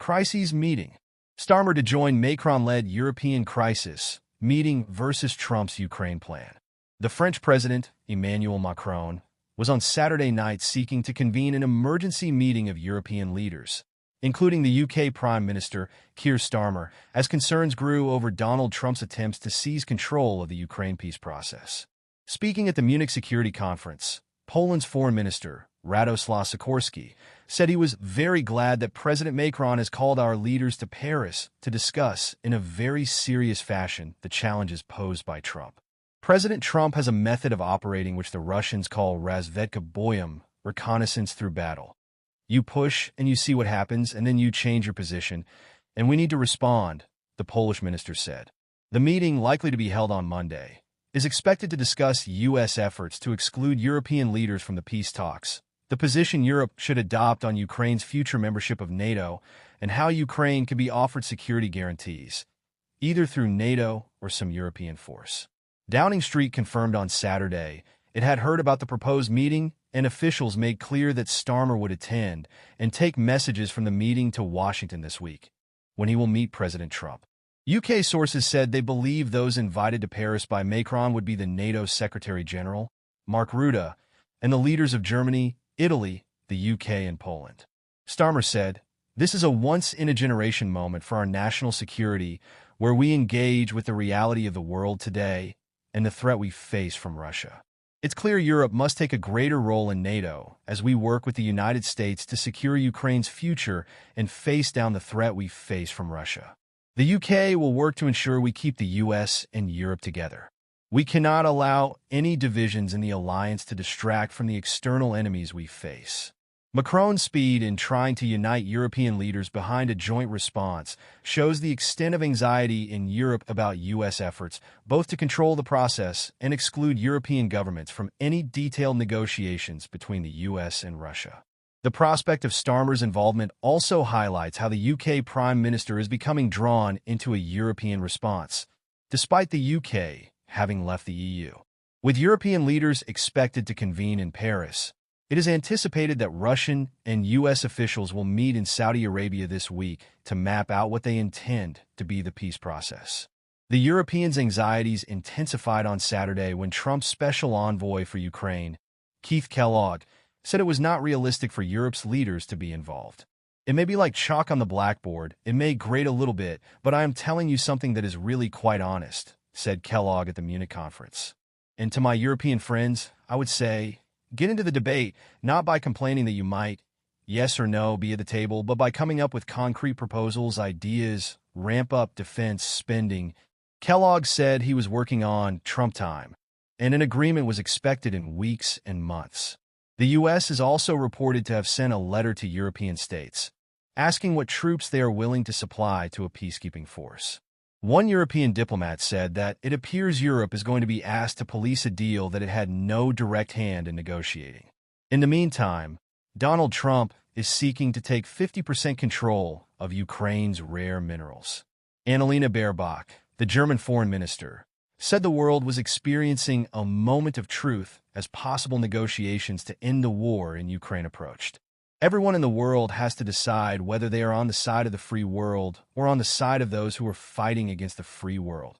Crises meeting. Starmer to join Macron-led European crisis meeting versus Trump's Ukraine plan. The French president, Emmanuel Macron, was on Saturday night seeking to convene an emergency meeting of European leaders, including the UK Prime Minister, Keir Starmer, as concerns grew over Donald Trump's attempts to seize control of the Ukraine peace process. Speaking at the Munich Security Conference, Poland's Foreign Minister, Radoslaw Sikorski, said he was very glad that President Macron has called our leaders to Paris to discuss, in a very serious fashion, the challenges posed by Trump. President Trump has a method of operating which the Russians call razvedka boyum, reconnaissance through battle. You push and you see what happens, and then you change your position, and we need to respond, the Polish minister said. The meeting, likely to be held on Monday, is expected to discuss U.S. efforts to exclude European leaders from the peace talks, the position Europe should adopt on Ukraine's future membership of NATO, and how Ukraine can be offered security guarantees, either through NATO or some European force. Downing Street confirmed on Saturday it had heard about the proposed meeting, and officials made clear that Starmer would attend and take messages from the meeting to Washington this week, when he will meet President Trump. UK sources said they believe those invited to Paris by Macron would be the NATO Secretary General, Mark Rutte, and the leaders of Germany, Italy, the UK, and Poland. Starmer said, "This is a once-in-a-generation moment for our national security where we engage with the reality of the world today and the threat we face from Russia. It's clear Europe must take a greater role in NATO as we work with the United States to secure Ukraine's future and face down the threat we face from Russia. The UK will work to ensure we keep the US and Europe together. We cannot allow any divisions in the alliance to distract from the external enemies we face." Macron's speed in trying to unite European leaders behind a joint response shows the extent of anxiety in Europe about U.S. efforts, both to control the process and exclude European governments from any detailed negotiations between the U.S. and Russia. The prospect of Starmer's involvement also highlights how the UK Prime Minister is becoming drawn into a European response, despite the UK having left the EU. With European leaders expected to convene in Paris, it is anticipated that Russian and U.S. officials will meet in Saudi Arabia this week to map out what they intend to be the peace process. The Europeans' anxieties intensified on Saturday when Trump's special envoy for Ukraine, Keith Kellogg, said it was not realistic for Europe's leaders to be involved. "It may be like chalk on the blackboard, it may grate a little bit, but I am telling you something that is really quite honest," said Kellogg at the Munich conference. "And to my European friends, I would say, get into the debate, not by complaining that you might, yes or no, be at the table, but by coming up with concrete proposals, ideas, ramp up defense spending." Kellogg said he was working on Trump time, and an agreement was expected in weeks and months. The U.S. is also reported to have sent a letter to European states, asking what troops they are willing to supply to a peacekeeping force. One European diplomat said that it appears Europe is going to be asked to police a deal that it had no direct hand in negotiating. In the meantime, Donald Trump is seeking to take 50% control of Ukraine's rare minerals. Annalena Baerbock, the German foreign minister, said the world was experiencing a moment of truth as possible negotiations to end the war in Ukraine approached. "Everyone in the world has to decide whether they are on the side of the free world or on the side of those who are fighting against the free world,"